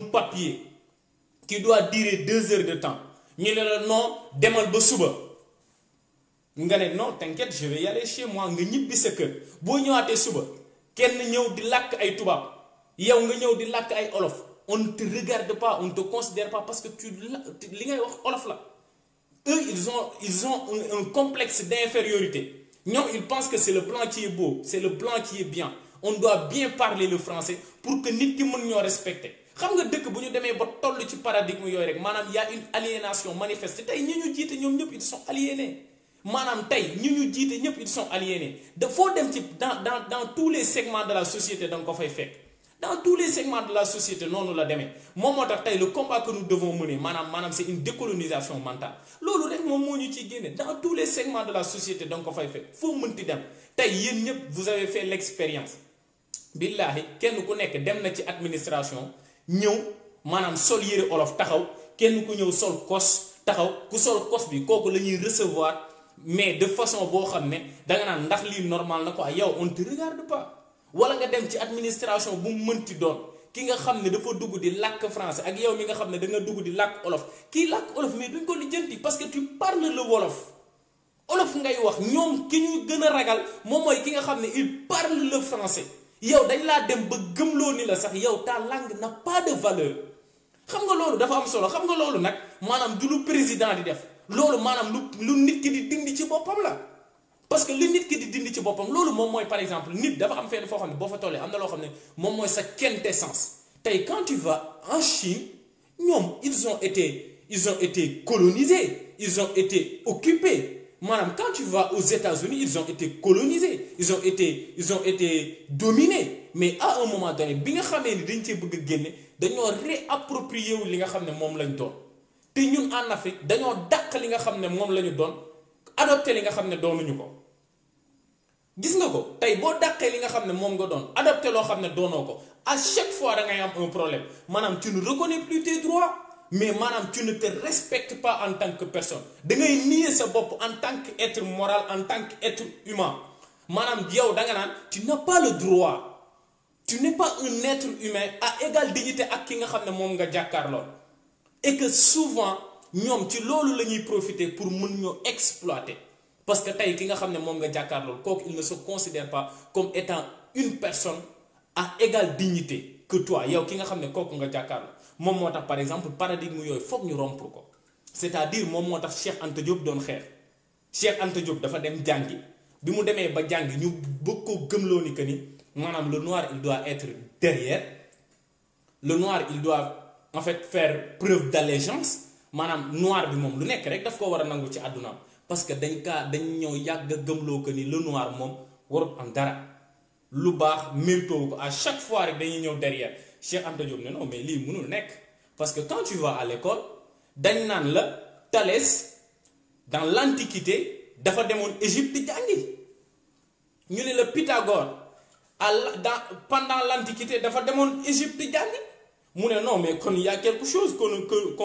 papier qui doit durer 2 heures de temps ñu ne la non demal ba suba nga ne non t'inquiète je vais y aller chez moi nga ñibbi sa kër boo ñëwaatee suba kenn ñëw di làkk ay tubaab yow nga ñëw di làkk ay olof on ne te regarde pas on ne te considère pas parce que li ngay wax olof la. Eux ils ont un complexe d'infériorité ñoom ils pensent que c'est le blanc qui est beau c'est le blanc qui est bien on doit bien parler le français pour que nit ki mën ñoo respecter. xam nga dëkk bu ñu demee ba toll ci paradigme yooyu rek maanaam y a une aliénation manifeste tey ñi ñu jiite ñoom ñëpp ils sont aliénés maanaam tey ñi ñu jiite ñëpp ils sont aliénés da foo dem ci dans tous les segments de la société da nga ko fay fekk dans tous les segments de la société noonu la demee moom moo tax tey le combat que nous devons mener maanaam c'est une décolonisation mentale loolu rek moom moo ñu ciy génne dans tous les segments de la société da nga ko fay fekk foo mënti dem tey yéen ñëpp vous avez fait l'expérience billahi kenn ku nekk dem na ci administration ñëw maanaam sol yére olof taxaw kenn ku ñëw sol kos taxaw ku sol kos bi kooku la ñuy recevoir mais de façon boo xam ne danga naan ndax lii normal na quoi yow on te regarde pas wala nga dem ci administration bu mu mënti doon ki nga xam ne dafa dugg di làkk français ak yow mi nga xam ne da nga dugg di làkk olof kii làkk olof mais duñ ko lijjanti parce que tu parles le wolof olof ngay wax ñoom ki ñu gën a ragal moom mooy ki nga xam ne il parle le français. yow dañ laa dem ba gëmloo ni la sax yow ta langue n'a pas de valeur xam nga loolu dafa am solo xam nga loolu nag maanaam du lu président di def loolu maanaam lu nit ki di dindi ci boppam la parce que lu nit ki di dindi ci boppam loolu moom mooy par exemple nit dafa am fenn foo xam ne boo fa tollee am na loo xam ne moom mooy sa quintessence tey quand tu vas en Chine ñoom ils ont été colonisés ils ont été occupés maanaam quand tu vas aux États-Unis ils ont été colonisés ils ont été dominés mais à un moment donné bi nga xamee ni dañ cee bëgg a génne dañoo réapproprier wu li nga xam ne moom lañ doon te ñun en Afrique dañoo dàq li nga xam ne moom la ñu doon adopté li nga xam ne doonuñu ko gis nga ko tey boo dàqee li nga xam ne moom nga doon adopté loo xam ne doonoo ko à chaque fois da ngay am un problème maanaam tu ne reconnais plus tes droits mais maanaam tu ne te respectes pas en tant que personne da ngay nier sa bopp en tant qu'être moral en tant qu'être humain maanaam yow da nga naan tu n'as pas le droit tu n'es pas un être humain à égale dignité ak ki nga xam ne moom nga jàkkaarloo et que souvent ñoom ci loolu la ñuy profiter pour mën ñoo exploiter parce que tey ki nga xam ne moom nga jàkkaarloo kooku il ne se considère pas comme étant une personne à égale dignité que toi yow ki nga xam ne kooku nga jàkkaarloo moom moo tax par exemple paradigme yooyu foog ñu rompre ko c'est-à-dire moom moo tax Cheikh Anta Diop doon xeex Cheikh Anta Diop dafa dem jàngi bi mu demee ba jàngi ñu bëgg koo gëmloo ni que ni maanaam le noir il doit être derrière le noir il doit en fait faire preuve d'allégeance maanaam noir bi moom lu nekk rek daf ko war a nangu ci àddunaam parce que dañ ñëw yàgg a gëmloo que ni le noir moom warut am dara lu baax mérito ko à chaque fois rek dañuy ñëw derrière Cheikh Anta Diop ne non mais lii mënul nekk parce que quand tu vas à l'école dañ naan la Thalès dans l'antiquité dafa demoon Égypte jàngi ñu ne la Pythagore pendant l'antiquité dafa demoon Égypte jàngi mu ne non mais kon y a quelque chose qu'on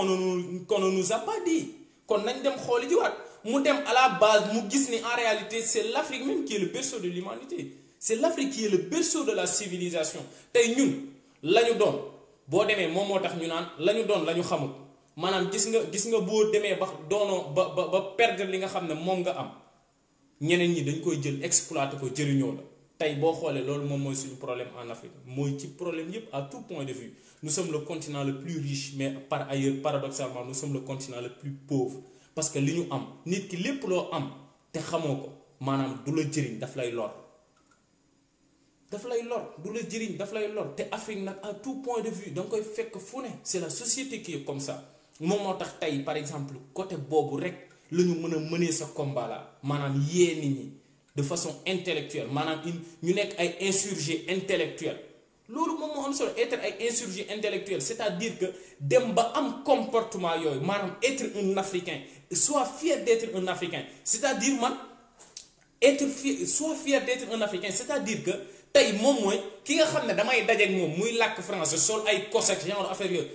ne nous a pas dit kon nañ dem xooli jiwaat mu dem à la base mu gis ni en réalité c'est l'Afrique même qui est le berceau de l'humanité c'est l'Afrique qui est le berceau de la civilisation tey ñun lañu doon boo demee moom moo tax ñu naan lañu doon la ñu xamul maanaam gis nga boo demee ba doonoo ba perdre li nga xam ne moom nga am ñeneen ñi dañ koy jël exploiter ko jëriñoo la tey boo xoolee loolu moom mooy suñu problème en Afrique mooy ci problème yépp à tout point de vue nous sommes le continent le plus riche mais par ailleurs paradoxalement nous sommes le continent le plus pauvre parce que li ñu am nit ki lépp loo am te xamoo ko maanaam du la jëriñ daf lay lor du la jëriñ daf lay lor te Afrique nag à tout point de vue da nga koy fekk fu ne c'est la société qui est comme ça moom moo tax tey par exemple côté boobu rek la ñu mën a mener sa combat là maanaam yee nit ñi de façon intellectuelle maanaam ñu nekk ay insurgés intellectuels loolu moom moo am solo être ay insurgés intellectuels c'est-à-dire que dem ba am comportement yooyu maanaam être un Africain sois fier d'être un Africain c'est-à-dire man sois fier d'être un Africain c'est-à-dire que tey moom mooy ki nga xam ne damay dajeek moom muy làkk français sol ay cossack genre affaire yooyu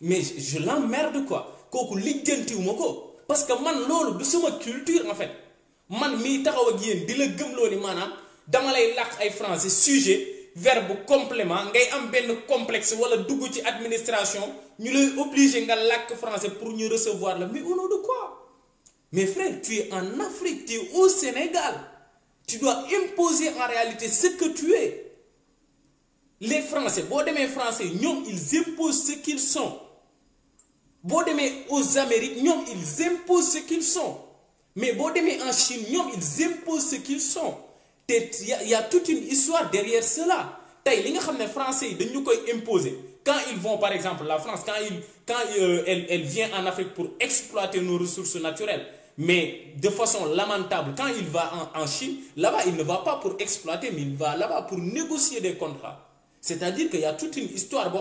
mais je l'emmerde quoi kooku lijjantiwuma ko parce que man loolu du sama culture en fait man mii taxaw ak yéen di la gëmloo ni maanaam dama lay làkk ay français sujet verbe complément ngay am benn complexe wala dugg ci administration ñu lay obligé nga làkk français pour ñu recevoir la mais au nom de quoi? Mais frère, tu es en Afrique, tu es au Sénégal, tu dois imposer en réalité ce que tu es. Les Français, boo demee Français ñoom ils imposent ce qu'ils sont. Boo demee aux Amériques ñoom ils imposent ce qu'ils sont. Mais boo demee en Chine ñoom ils imposent ce qu'ils sont. te y a toute une histoire derrière cela. Tey li nga xam ne Français yi dañu koy imposer quand ils vont par exemple la France quand elle vient en Afrique pour exploiter nos ressources naturelles. Mais de façon lamentable, quand il va en Chine, là-bas, il ne va pas pour exploiter, mais il va là-bas pour négocier des contrats. C'est-à-dire qu'il y a toute une histoire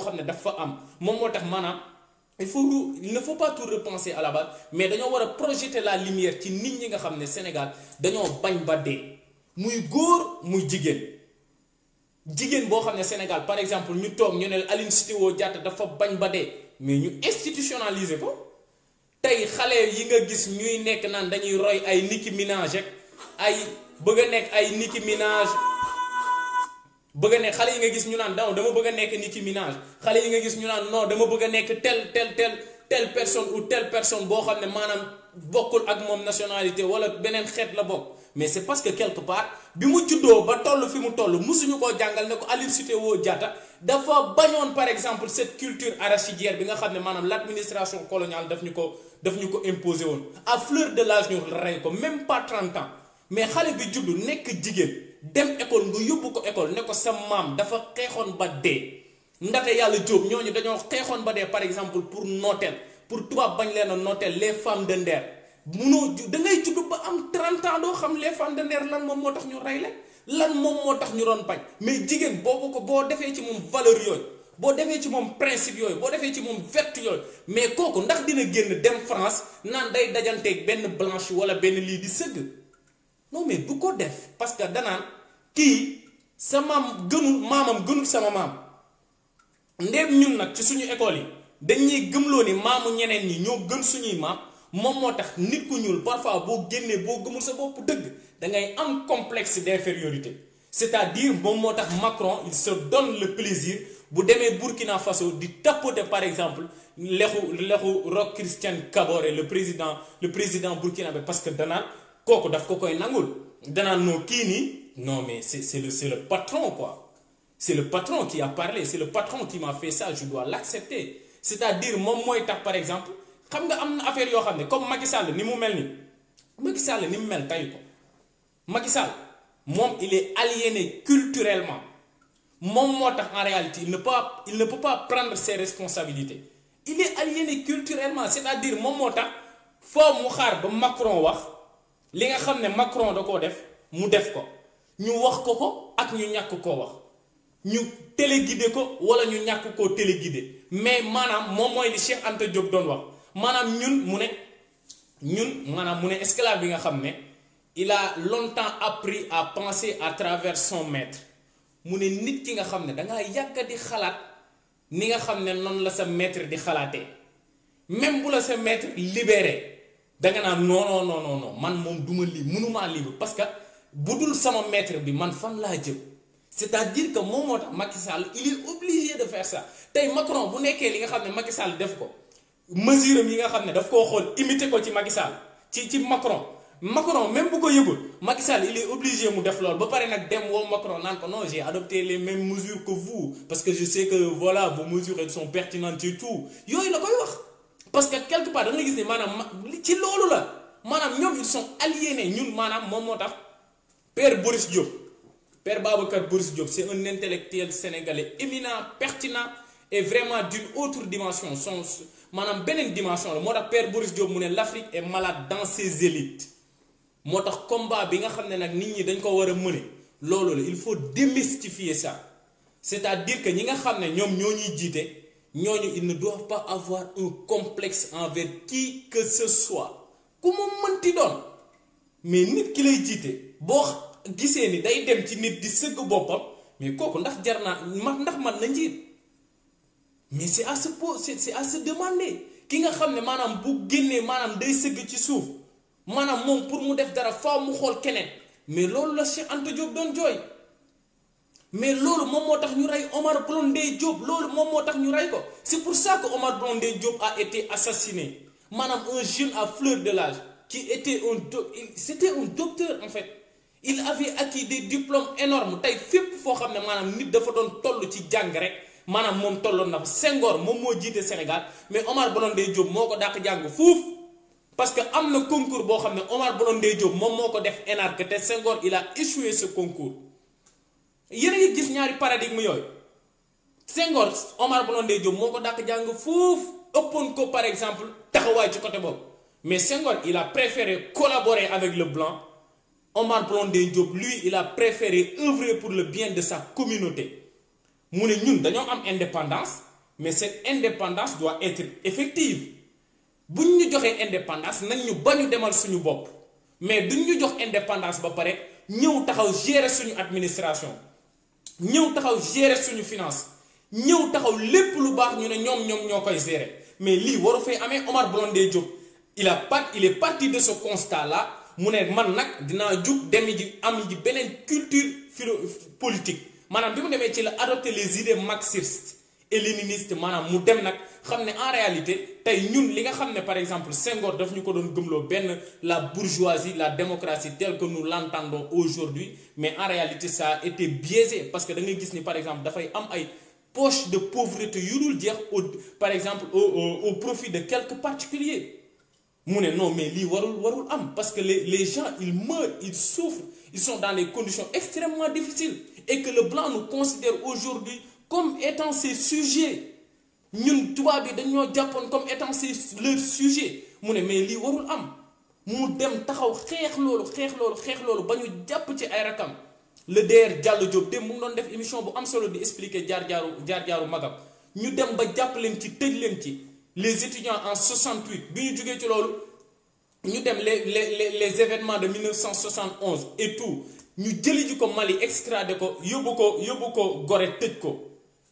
il ne faut pas tout repenser à la base, mais nous devons projeter la lumière ci nit ñi nga xam ne Sénégal dañoo bañ ba dee muy góor muy jigéen boo xam ne Sénégal par exemple ñu toog ñu ne Aline Sitoé Diatta dafa bañ ba dee mais ñu institutionnaliser ko. Tey xale yi nga gis ñuy nekk naan dañuy roy ay Nicki Minaj ak ay bëgg a nekk ay Nicki Minaj bëgg a nekk xale yi nga gis ñu naan dama bëgg a nekk Nicki Minaj xale yi nga gis ñu naan non dama bëgg a nekk telle personne ou telle personne boo xam ne maanaam bokkul ak moom nationalité wala beneen xeet la bokk mais c'est parce que quelque part bi mu juddoo ba toll fi mu toll musuñu koo jàngal ne ko Aline Sitoé Diatta dafa bañoon par exemple cette culture arachidière bi nga xam ne maanaam l'administration coloniale daf ñu ko imposé woon à fleur de l'âge ñu rey ko même pas 30 ans mais xale bi juddu nekk jigéen dem école nga yóbbu ko école ne ko sa maam dafa xeexoon ba dee ndate yàlla jóob ñooñu dañoo xeexoon ba dee par exemple pour nooteel pour tubaab bañ leen a nooteel les femmes de Nder munoo da ngay juddu ba am 30 ans doo xam les femmes de Nder lan moom moo tax ñu rey leen lan moom moo tax ñu doon bañ mais jigéen boobu ko boo defee ci moom valeur yooyu boo defee ci moom principe yooyu boo defee ci moom vertu yooyu mais kooku ndax dina génn dem France naan day dajanteeg benn blanche wala benn lii di sëgg non mais du ko def parce que danaan kii sa maam maamam gënul sama maam ndéem ñun nag ci suñu école yi dañuy gëmloo ni maamu ñeneen ñi ñoo gën suñuy maam moom moo tax nit ku ñuul parfois boo génnee boo gëmul sa bopp dëgg da ngay am complexe d'infériorité c'est-à-dire moom moo tax Macron il se donne le plaisir bu demee Burkina Faso di tapoter par exemple lexu Roch Christian Kaboré le président burkinabé parce que danaan kooku daf ko koy nangul danaan noo kii nii non mais c'est le patron quoi c'est le patron qui a parlé c'est le patron qui m'a fait ça je dois l'accepter c'est-à-dire moom mooy tax par exemple xam nga am na affaire yoo xam ne comme Macky Sall ni mu mel ni Macky Sall ni mu mel tayu ko Macky Sall moom il est aliéné culturellement moom moo tax en réalité il ne peut pas prendre ses responsabilités il est aliéné culturellement c'est-à-dire moom moo tax foo mu xaar ba Macron wax li nga xam ne Macron da koo def mu def ko ñu wax ko ak ñu ñàkk koo wax ñu téléguidé ko wala ñu ñàkk koo téléguidé mais maanaam moom mooy li Cheikh Anta Diop doon wax maanaam mu ne esclave bi nga xam ne il a longtemps appris à penser à travers son maître mu ne nit ki nga xam ne dangaa yàgg di xalaat ni nga xam ne noonu la sa maître di xalaatee même bu la sa maître libéré danga naan non man moom duma mënumaa libre parce que bu dul sama maître bi man fan laa jëm c'est-à-dire que moom moo tax Macky Sall il est obligé de faire ça tey Macron bu nekkee li nga xam ne Macky Sall def ko mesure yi nga xam ne daf koo xool imiter ko ci Macky Sall ci Macron même bu ko yëgul Macky Sall il est obligé mu def loolu ba pare nag dem woo Macron naan ko non j'ai adopté les mêmes mesures que vous parce que je sais que voilà vos mesures elles sont pertinentes et tout yooyu la koy wax parce que quelque part da nga gis ne maanaam ci loolu la maanaam ñoom ils sont aliénés ñun maanaam moom moo tax Père Babacar Boris Diop c'est un intellectuel sénégalais éminent pertinent et vraiment d'une autre dimension maanaam beneen dimension la moo tax Père Boris Diop mu ne l'Afrique est malade dans ses élites moo tax combat bi nga xam ne nag nit ñi dañ ko war a mëne loolu la il faut démystifier ça c'est-à-dire que ñi nga xam ne ñoom ñoo ñuy jiite ñooñu ils ne doivent pas avoir un complexe envers qui que ce soit ku mu mënti doon mais nit ki lay jiite boo gisee ni day dem ci nit di sëgg boppam mais kooku ndax jar naa ndax man na njiit mais c'est à se demander ki nga xam ne maanaam bu génnee maanaam day sëgg ci suuf maanaam moom pour mu def dara faaw mu xool keneen mais loolu la Cheikh Anta Diop doon jooy mais loolu moom moo tax ñu rey Omar Blondin Diop loolu moom moo tax ñu rey ko c'est pour ça que Omar Blondin Diop a été assassiné maanaam un jeune à fleur de l'âge qui était c'était un docteur en fait il avait acquis des diplômes énormes tey fépp foo xam ne maanaam nit dafa doon toll ci jàng rek maanaam moom tolloon na fa Senghor moom moo jiite Sénégal mais Omar Blondin Diop moo ko dàq jàng fuuf parce que am na concours boo xam ne Omar Blondin Diop moom moo ko def énarque te Senghor il a échoué ce concours yéen a ngi gis ñaari paradigme yooyu Senghor Omar Blondin Diop moo ko dàq jàng fuuf ëppoon ko par exemple taxawaay ci côté boobu mais Senghor il a préféré collaborer avec le blanc Omar Blondin Diop lui il a préféré œuvrer pour le bien de sa communauté mu ne ñun dañoo am indépendance mais cette indépendance doit être effective buñ ñu joxee indépendance nañ ñu bañu demal suñu bopp mais duñ ñu jox indépendance ba pare ñëw taxaw gérer suñu administration ñëw taxaw gérer suñu finance ñëw taxaw lépp lu baax ñu ne ñoom ñoo koy gérer mais lii waru fay amee Omar Blondin Diop il est parti de ce constat là mu ne man nag dinaa jug dem ji am ji beneen culture politique maanaam bi mu demee ci la adopter les idées marxistes et léninistes maanaam mu dem nag xam ne en réalité tey ñun li nga xam ne par exemple Senghor daf ñu ko doon gëmloo benn la bourgeoisie la démocratie telle que nous l'entendons aujourd'hui mais en réalité ça a été biaisé parce que da ngay gis ni par exemple dafay am ay poche de pauvreté yu dul jeex par exemple au profit de quelques particuliers mu ne non mais lii warul am parce que les gens ils meurent ils souffrent ils sont dans des conditions extrêmement difficiles et que le blanc nous considère aujourd'hui comme étant ses sujets ñun tubaab bi dañoo jàppoon comme étant leur sujet mu ne mais lii warul am mu dem taxaw xeex loolu ba ñu jàpp ci ay rakam le DR Diallo Diop dem mu ngi doon def émission bu am solo di expliquer jaar-jaaru magam ñu dem ba jàpp leen ci tëj leen ci les étudiants en 68 bi ñu jógee ci loolu ñu dem les événements de 1971 et tout ñu jëli ji ko Mali extradé ko yóbbu ko Gorée tëj ko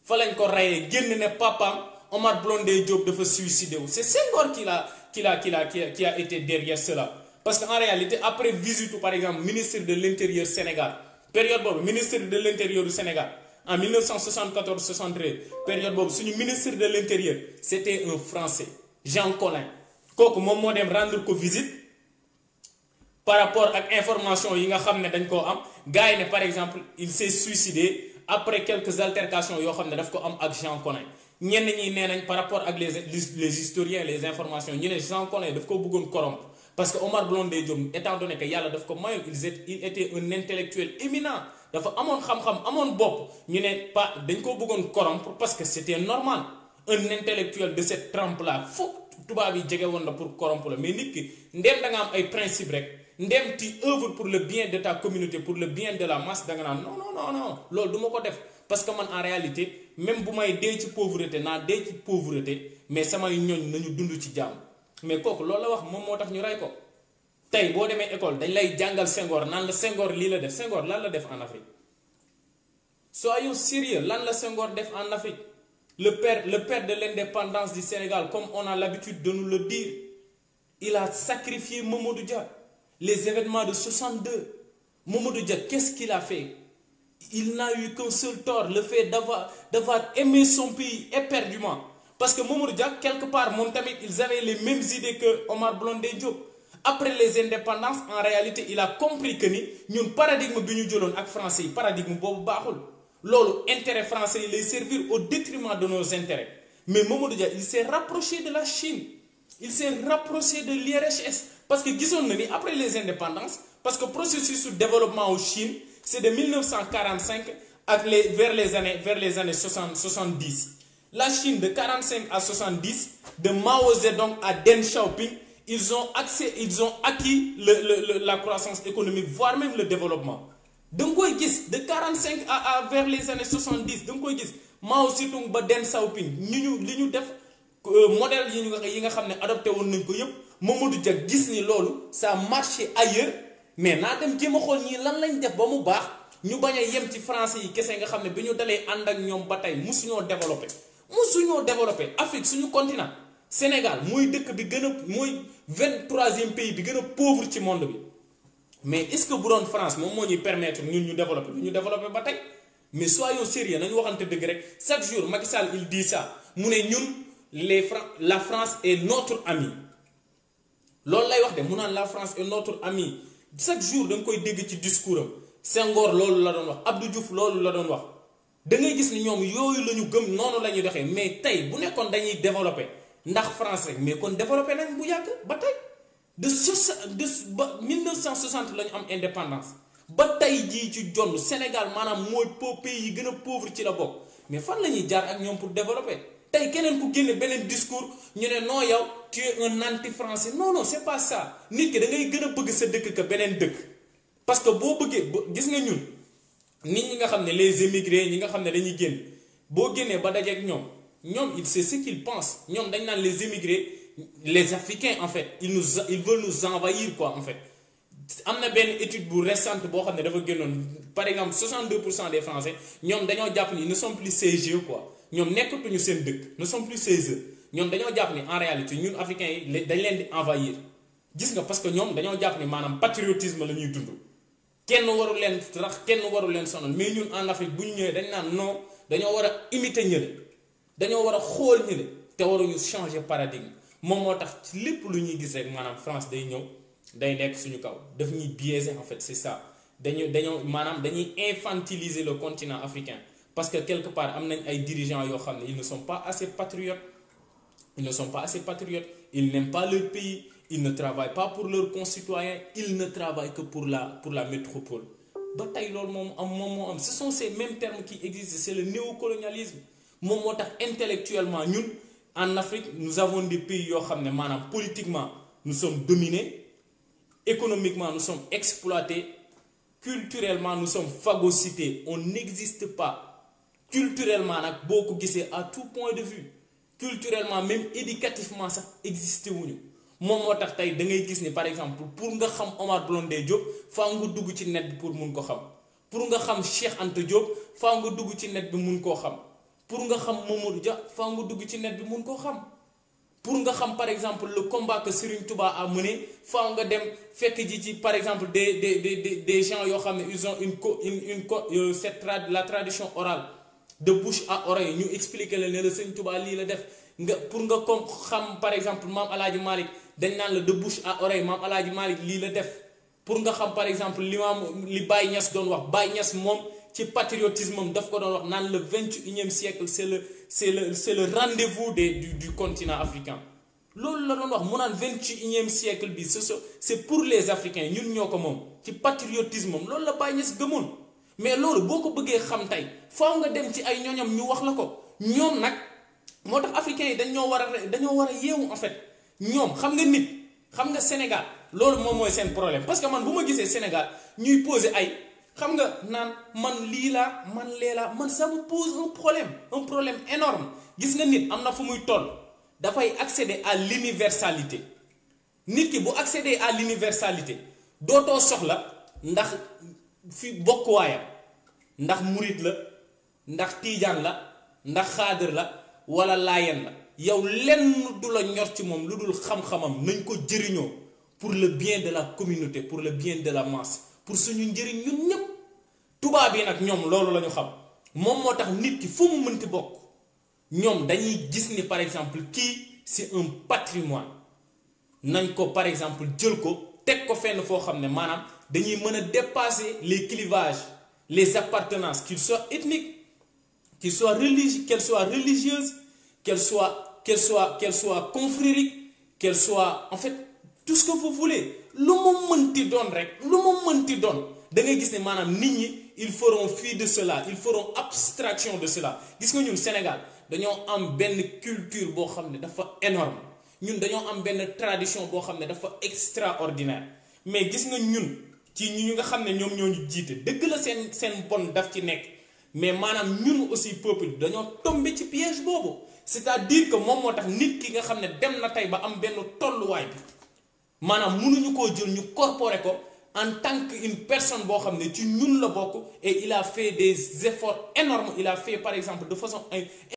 fa lañ ko rayee génn ne papaam Omar Blondin Diop dafa suicidé wu c'est Senghor qui a été derrière cela parce que en réalité après visite par exemple ministre de l'intérieur Sénégal période boobu ministre de l'intérieur du Sénégal en 1974-73 période boobu suñu ministre de l'intérieur c'était un Français Jean Collin kooku moom moo dem rendre ko visite par rapport ak information yi nga xam ne dañ koo am gars yi ne par exemple il s'est suicidé après quelques altercations yoo xam ne daf ko am ak Jean Collin ñenn ñi nee nañ par rapport ak les historiens les informations ñu ne Jean Collin daf ko bëggoon corrompre parce que Omar Blondin Diop étant donné que yàlla daf ko mayoon il était un intellectuel éminent dafa amoon xam-xam amoon bopp ñu ne pas dañ ko bëggoon corrompre parce que c'était normal un intellectuel de cette trempe là foog tubaab yi jege woon la pour corrompre la mais nit ki ndéem da nga am ay principe rek ndéem tu œuvres pour le bien de ta communauté pour le bien de la masse da nga naan non loolu du ma ko def parce que man en réalité même bu may dee ci pauvreté naa dee ci pauvreté mais samay ñoñ nañu dund ci jàmm mais kooku loolu la wax moom moo tax ñu rey ko tey boo demee école dañ lay jàngal Senghor naan la Senghor lii la def Senghor lan la def en Afrique soyons sérieux lan la Senghor def en Afrique le père de l'indépendance du Sénégal comme on a l'habitude de nous le dire il a sacrifié Mamadou Dia les événements de 62 Mamadou Dia qu'est-ce qu'il a fait il n'a eu qu'un seul tort le fait d'avoir aimé son pays éperdument parce que Mamadou Dia quelque part moom tamit ils avaient les mêmes idées que Omar Blondin Diop après les indépendances en réalité il a compris que ni ñun paradigme bi ñu jëloon ak français yi paradigme boobu baaxul loolu intérêt français yi lay servir au détriment de nos intérêts mais Mamadou Dia il s'est rapproché de la Chine il s'est rapproché de l'URHS parce que gisoon na ni après les indépendances parce que processus de développement au Chine c'est de 1945 ak vers les années 70 la Chine de 45 à 70 de Mao Zedong à Deng Xiaoping ils ont acquis la croissance économique voire même le développement da nga koy gis de 45 à vers les années 70 da nga koy gis Mao Zedong ba Deng Xiaoping li ñu def modèle yi nga xam ne adopté woon nañ ko yépp Mamadou Dia gis ni loolu ça marché ailleurs mais naa dem jéem a xool ñii lan lañ def ba mu baax ñu bañ a yem ci français yi kese nga xam ne bi ñu dalee ànd ak ñoom ba tey musuñoo développé Afrique suñu continent Sénégal mooy dëkk bi gën a mooy 23e pays bi gën a pauvre ci monde bi mais est-ce que bu doon France moom moo ñuy permettre ñun ñu développé ba tey mais soyons sérieux nañu waxante dëgg rek chaque jour Macky Sall il dit ça mu ne ñun la France est notre ami loolu lay wax de mu naan la France est notre ami chaque jour da nga koy dégg ci discours am Senghor loolu la doon wax Abdou Diouf loolu la doon wax da ngay gis ni ñoom yooyu la ñu gëm noonu la ñuy doxee mais tey bu nekkoon dañuy développé ndax France rek mais kon développé nañ bu yàgg ba tey ba 1960 la ñu am indépendance ba tey jii ci jonn Sénégal maanaam mooy pays yi gën a pauvre ci la bokk mais fan la ñuy jaar ak ñoom pour développer tey keneen ku génne beneen discours ñu ne non yow tu es un anti-français non c'est pas ça nit ki da ngay gën a bëgg sa dëkk que beneen dëkk parce que boo bëggee gis nga ñun nit ñi nga xam ne les émigrés ñi nga xam ne dañuy génn boo génnee ba dajeek ñoom c'est ce qu'ils pensent ñoom dañ naan les émigrés les Africains en fait ils veulent nous envahir quoi en fait am na benn étude bu récente boo xam ne dafa génnoon par exemple 62% des Français ñoom dañoo jàpp ni ne sont plus chez eux quoi ñoom nekkatuñu seen dëkk ne sont plus chez eux ñoom dañoo jàpp ni en réalité ñun Africains yi dañ leen di envahir gis nga parce que ñoom dañoo jàpp ni maanaam patriotisme la ñuy dund kenn waru leen rax kenn waru leen sonal mais ñun en Afrique bu ñu ñëwee dañ naan non dañoo war a imiter ñële dañoo war a xool ñële te waruñu changer paradigme moom moo tax ci lépp lu ñuy gis rek maanaam France day ñëw day nekk suñu kaw daf ñuy biaiser en fait c'est ça dañoo maanaam dañuy infantiliser le continent africain parce que quelque part am nañ ay dirigeants yoo xam ne ils ne sont pas assez patriotes ils n'aiment pas leur pays ils ne travaillent pas pour leurs concitoyens ils ne travaillent que pour la métropole ba tey loolu moom moo am ce sont ces mêmes termes qui existent c'est le néocolonialisme moom moo tax intellectuellement ñun en Afrique nous avons des pays yoo xam ne maanaam politiquement nous sommes dominés économiquement nous sommes exploités culturellement nous sommes phagocytés on n'existe pas culturellement nag boo ko gisee à tout point de vue culturellement même éducativement sax existé wuñu moom moo tax tey da ngay gis ni par exemple pour nga xam Omar Blondin Diop faa nga dugg ci net bi pour mun ko xam pour nga xam Cheikh Anta Diop faa nga dugg ci net bi mun koo xam pour nga xam Mamadou Dia faa nga dugg ci net bi mun koo xam pour nga xam par exemple le combat que Serigne Touba a mené faa nga dem fekk ji ci par exemple des gens yoo xam ne ils ont la tradition orale de bouche à oreille ñu expliquer la ne la Serigne Touba lii la def nga pour nga comme xam par exemple maam Alaaji Malick dañ naan la de bouche à oreille maam Alaaji Malick lii la def pour nga xam par exemple li Baye Niass doon wax Baye Niass moom ci patriotisme am daf ko doon wax naan le 21e siècle c'est le rendez-vous du continent africain loolu la doon wax mu naan 21e siècle bi c'est pour les Africains ñun ñoo ko moom ci patriotisme am loolu la Baye Niass gëmoon mais loolu boo ko bëggee xam tey faaw nga dem ci ay ñoñam ñu wax la ko ñoom nag moo tax africains yi dañoo war a yeewu en fait ñoom xam nga nit xam nga Sénégal loolu moom mooy seen problème parce que man bu ma gisee Sénégal ñuy poser ay xam nga naan man lii laa man lee laa man ça me pose un problème énorme gis nga nit am na fu muy toll dafay accéder à l'universalité nit ki bu accéder à l'universalité dootoo soxla ndax fi bokkuwaayam ndax murit la ndax tiijaan la ndax xaadir la wala laayeen la yow lenn du la ñor ci moom lu dul xam-xamam nañ ko jëriñoo pour le bien de la communauté pour le bien de la masse pour suñu njëriñ ñun ñëpp tubaab yi nag ñoom loolu la ñu xam moom moo tax nit ki fu mu mënti bokk ñoom dañuy gis ni par exemple kii c'est un patrimoine nañ ko par exemple jël ko teg ko fenn foo xam ne maanaam dañuy mën a dépasser les clivages les appartenances qu'ils soient ethniques qu'elles soient religieuses qu'elles soient confrériques qu'elles soient en fait tout ce que vous voulez lu mu mënti doon rek lu mu mënti doon da ngay gis ne maanaam nit ñi ils feront fi de cela ils feront abstraction de cela gis nga ñun Sénégal dañoo am benn culture boo xam ne dafa énorme ñun dañoo am benn tradition boo xam ne dafa extraordinaire mais gis nga ñun ci ñu nga xam ne ñoom ñoo ñu jiite dëgg la seen bon daf ci nekk mais maanaam ñun aussi peuple bi dañoo tombé ci piège boobu c'est-à-dire que moom moo tax nit ki nga xam ne dem na tey ba am benn tolluwaay bi maanaam mënuñu koo jël ñu corporé ko en tant qu'une personne boo xam ne ci ñun la bokk et il a fait des efforts énormes il a fait par exemple de façon